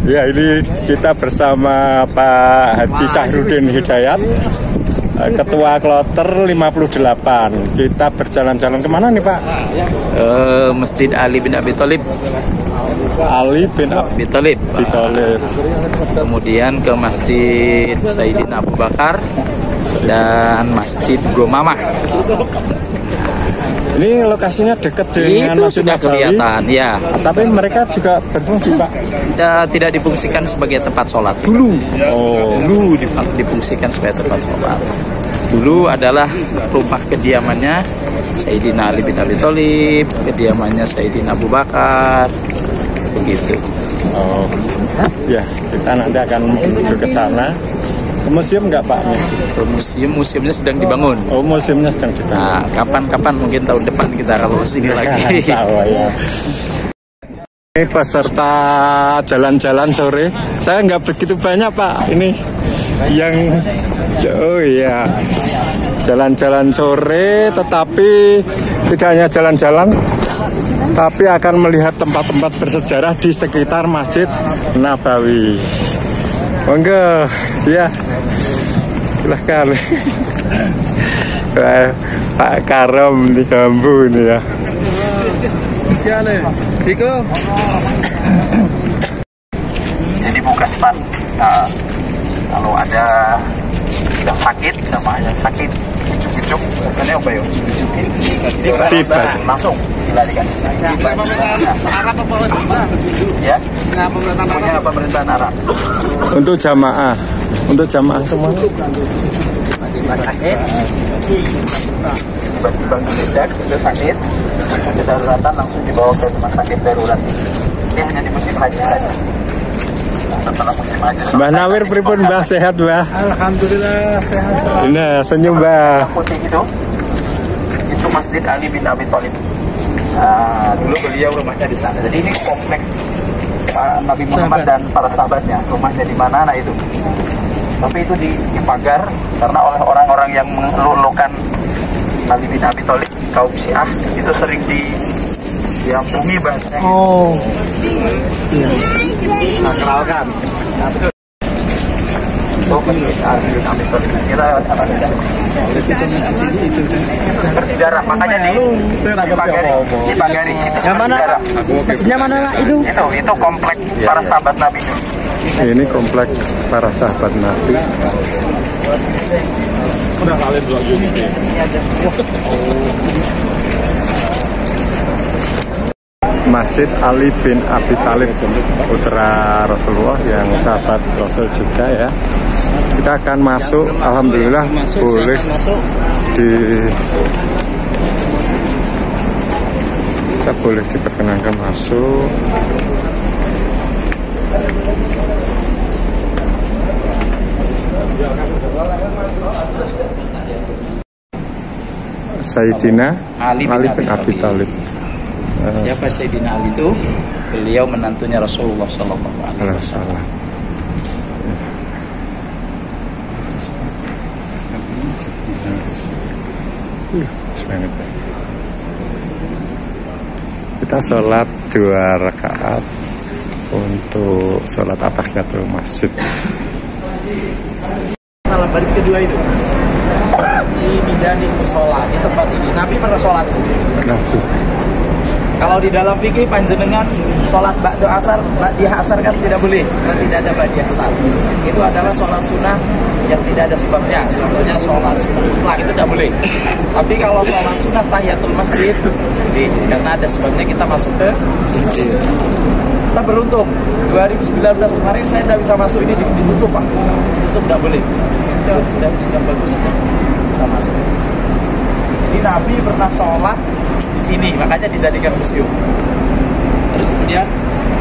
Ya, ini kita bersama Pak Haji Sahrudin Hidayat, Ketua Kloter 58. Kita berjalan-jalan kemana nih Pak? Masjid Ali bin Abi Thalib. Ali bin Abi Thalib. Kemudian ke Masjid Sayyidina Abu Bakar dan Masjid Gomamah. Ini lokasinya dekat dengan Masjid Nabawi. Kelihatan, ya. Tapi mereka juga berfungsi Pak? Tidak difungsikan sebagai tempat sholat dulu. Dulu difungsikan sebagai tempat sholat. Dulu adalah rumah kediamannya Sayyidina Ali bin Abi Thalib, kediamannya Sayyidina Abu Bakar, begitu. Oh, ya, kita nanti akan menuju ke sana. Ke museum nggak Pak? Museumnya sedang dibangun. Oh, museumnya sedang dibangun. Nah, kapan mungkin tahun depan kita kalau sini lagi. Ya. Ini peserta jalan-jalan sore. Saya nggak begitu banyak Pak. Ini yang jalan-jalan sore, tetapi tidak hanya jalan-jalan, tapi akan melihat tempat-tempat bersejarah di sekitar Masjid Nabawi. Monggo, ya, silahkan. Pak Karom di Gambu ini ya. Jadi buka start. Kalau ada yang sakit sama yang sakit ujuk-ujuk, biasanya apa ya? Tiba langsung dilarikan ke sana. Ya, punya pemerintahan Arab. Untuk jamaah semua. Tiba-tiba sakit, tiba-tiba meledak, itu sakit, ada daruratan langsung dibawa ke rumah sakit darurat. Ini hanya di musim haji saja. Setelah musim haji selesai, Mbah Nawir pripun Mbah, sehat Mbah? Alhamdulillah sehat selalu. Ini senyum Mbah. Putih itu Masjid Ali bin Abi Thalib. Dulu beliau rumahnya di sana. Jadi ini kompleks Nabi Muhammad dan para sahabatnya. Rumahnya di mana? Nah itu. Tapi itu dipagar karena oleh orang-orang yang melulukan Ali bin Abi Thalib, kaum Syiah, itu sering diampuni bahasanya. Oh, iya. Sakralkan. Masjid Ali bin Abi Thalib kita bersejarah, makanya dipagari. Yang mana? Masjidnya mana itu? Itu kompleks para sahabat Nabi. Ini kompleks para sahabat Nabi. Masjid Ali bin Abi Thalib, putra Rasulullah yang sahabat Rasul juga ya. Kita akan masuk, alhamdulillah boleh kita boleh diperkenankan masuk. Sayyidina Ali bin Abi Thalib. Siapa Sayyidina Ali itu? Beliau menantunya Rasulullah Sallallahu Alaihi Wasallam. Kita sholat 2 rakaat untuk sholat at-tahiyatul masjid. Salam baris kedua itu di bidani musola, di tempat ini Nabi pernah sholat di sini. Kalau di dalam fikih panjenengan sholat ba'da asar, ba'da asar kan tidak boleh, kan tidak ada ba'da asar. Itu adalah sholat sunnah yang tidak ada sebabnya. Contohnya sholat sunnah mutlak itu tidak boleh. Tapi kalau sholat sunnah tahiyatul masjid, karena ada sebabnya kita masuk ke masjid. Kita beruntung 2019 kemarin saya tidak bisa masuk, ini ditutup Pak. Itu tidak boleh. Itu sudah bagus bisa masuk. Jadi Nabi pernah sholat di sini, makanya dijadikan museum. Terus kemudian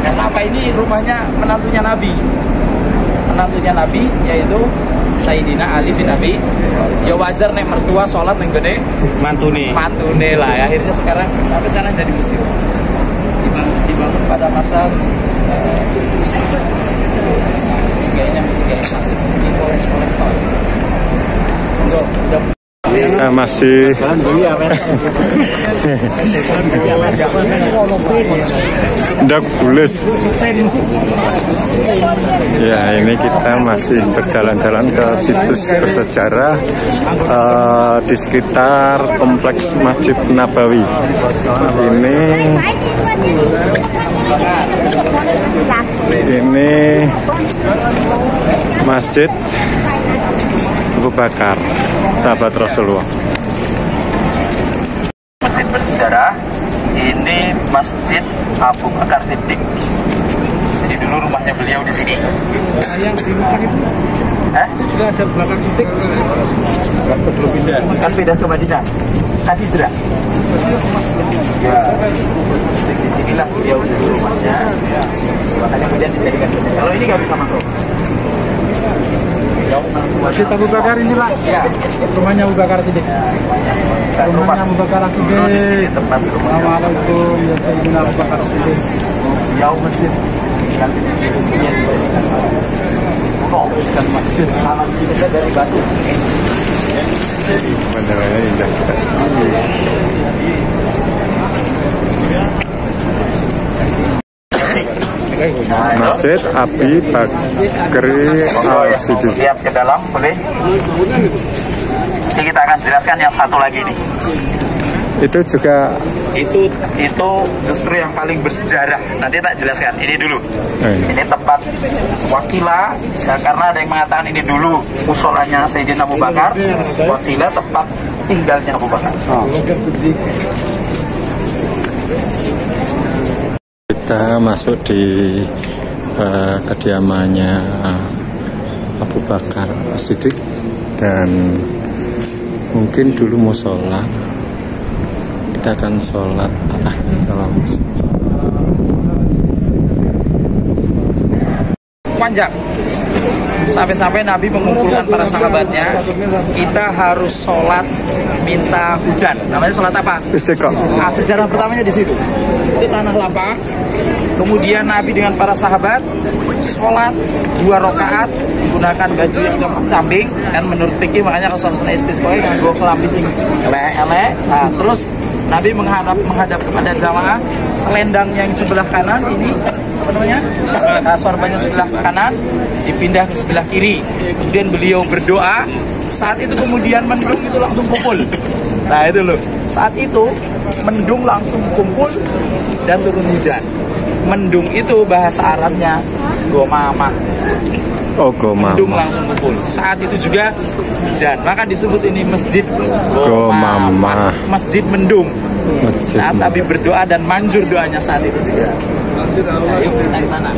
karena apa, ini rumahnya menantunya Nabi. Menantunya Nabi yaitu Sayyidina Ali bin Abi. Ya wajar nek mertua sholat ning gone mantune lah ya. Akhirnya sekarang sampai sekarang jadi museum. Dibangun pada masa kayaknya masih kayak klasik di Polres tahun. masih ndak bules. Ya, ini kita masih berjalan-jalan ke situs bersejarah di sekitar kompleks Masjid Nabawi. Ini Masjid Abu Bakar, sahabat Rasulullah. Masjid bersejarah, ini Masjid Abu Bakar Siddiq. Jadi dulu rumahnya beliau di sini. Yang di Mekah itu juga ada Bakar Siddiq. Belum pindah. Kan pindah ke Madinah. Kan hijrah. Ya, di sinilah beliau dulu rumahnya. Makanya kemudian dijadikan. Kalau ini nggak bisa masuk. Masjid Abu Bakar ini Pak. Ya. Rumahnya Abu Bakar Siddiq. Rumahnya Abu Bakar Siddiq. Di sini tempat rumahnya. Assalamualaikum ya Sayyidina Abu Bakar Siddiq. Jauh masjid. Yang di sini kemudian dijadikan. Oh, dan masjid alam kita dari batu. Pemandangannya indah sekali. Masjid Abi Bakri Al-Siddiq. Lihat ke dalam, boleh? Ini kita akan jelaskan yang satu lagi nih. Itu juga Itu justru yang paling bersejarah. Nanti tak jelaskan. Ini dulu. Ini tempat wakila, ya, karena ada yang mengatakan ini dulu musolanya Sayyidina Abu Bakar. Wakila tempat tinggalnya Abu Bakar. kita masuk di kediamannya Abu Bakar Siddiq, dan mungkin dulu musola. Kita akan sholat dalam panjang. Sampai-sampai Nabi mengumpulkan para sahabatnya, kita harus sholat minta hujan. Namanya sholat apa? Istiqomah. Nah, sejarah pertamanya di situ. Itu tanah lapang. Kemudian Nabi dengan para sahabat sholat 2 rakaat menggunakan baju yang camping, kan menurut fikih makanya Rasulullah istisqa nganggo kelambi sing elek-elek. Nah, terus Nabi menghadap kepada jamaah, selendang yang sebelah kanan ini apa namanya? Sorbannya sebelah kanan dipindah ke sebelah kiri. Kemudian beliau berdoa. Saat itu kemudian mendung itu langsung kumpul. Nah itu loh. Saat itu mendung langsung kumpul dan turun hujan. Mendung itu bahasa Arabnya gomamah. Oh, gomamah. Mendung langsung kumpul. Saat itu juga hujan. Maka disebut ini masjid gomamah. Masjid mendung. Saat Nabi berdoa dan manjur doanya saat itu juga. Nah, yuk kita ke sana.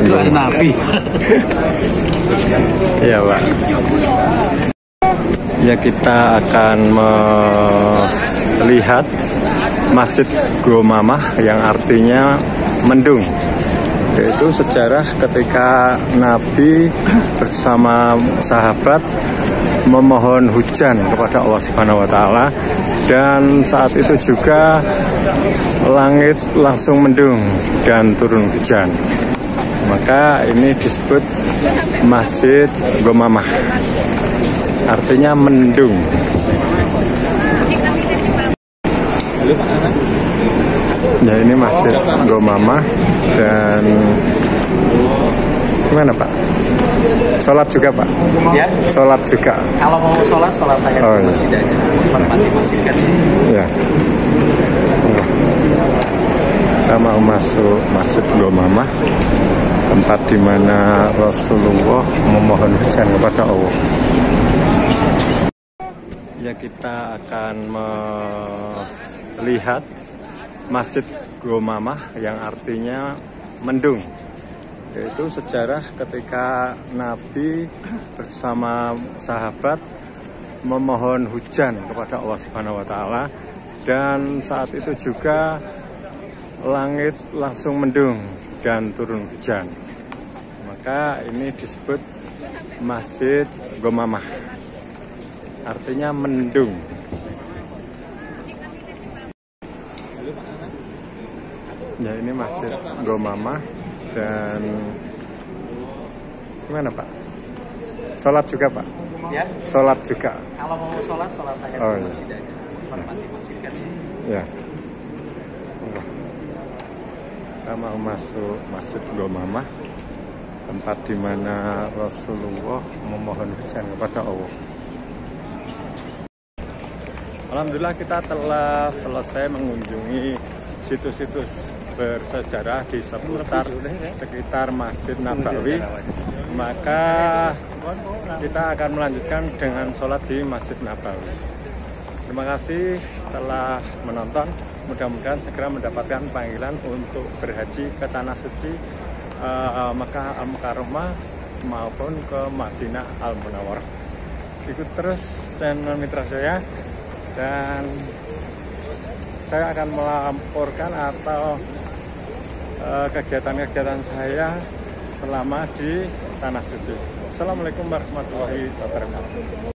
Doa Nabi. Iya, Pak. Ya, kita akan melihat Masjid Gomamah yang artinya mendung. Yaitu sejarah ketika Nabi bersama sahabat memohon hujan kepada Allah Subhanahu wa taala, dan saat itu juga langit langsung mendung dan turun hujan. Maka ini disebut Masjid Gomamah, artinya mendung. Ya, ini Masjid Gomamah. Dan gimana Pak? Sholat juga Pak? Ya. Sholat juga. Kalau mau sholat aja di masjid aja. Tempat di masjid kan. Ya. Kita mau masuk Masjid Gomamah, tempat di mana Rasulullah memohon hujan kepada Allah. Ya, kita akan melihat Masjid Gomamah yang artinya mendung. Yaitu sejarah ketika Nabi bersama sahabat memohon hujan kepada Allah Subhanahu wa taala, dan saat itu juga langit langsung mendung dan turun hujan. Maka ini disebut Masjid Gomamah, artinya mendung. Ya, ini Masjid Gomamah. Dan gimana Pak? Sholat juga Pak? ya. Sholat juga. Kalau mau sholat aja Oh, di masjid aja. Hormati masjid kan. Ya. Kita mau masuk Masjid Gomamah, tempat di mana Rasulullah memohon hujan kepada Allah. Alhamdulillah kita telah selesai mengunjungi situs-situs bersejarah di sekitar Masjid Nabawi. Maka kita akan melanjutkan dengan sholat di Masjid Nabawi. Terima kasih telah menonton. Mudah-mudahan segera mendapatkan panggilan untuk berhaji ke Tanah Suci Mekah Al-Mukarramah maupun ke Madinah Al-Munawwarah. Ikut terus channel mitra saya, dan saya akan melaporkan atau kegiatan-kegiatan saya selama di Tanah Suci. Assalamualaikum warahmatullahi wabarakatuh.